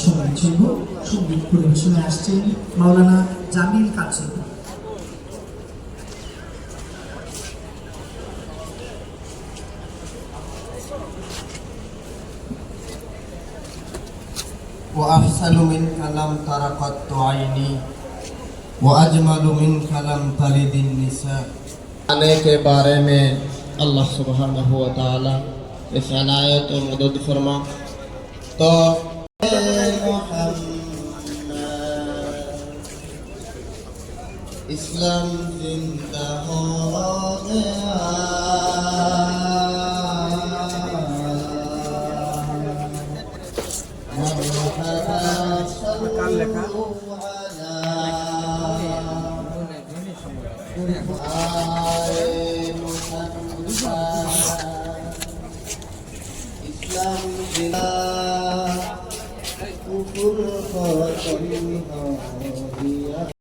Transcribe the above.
সময়ের জন্য সঙ্গীত পরিবেশনে আসছেন মাওলানা জামিল কাজী। وأحسن منك لم تر قط عيني وأجمل منك لم تلد النساء आने के बारे में अल्लाह सुब्हानहू व तआला इस अनायत और मदद फरमा। तो इस्लाम जिंदा हो गया, इस्लाम जिंदा कुफर खत्म हो गया।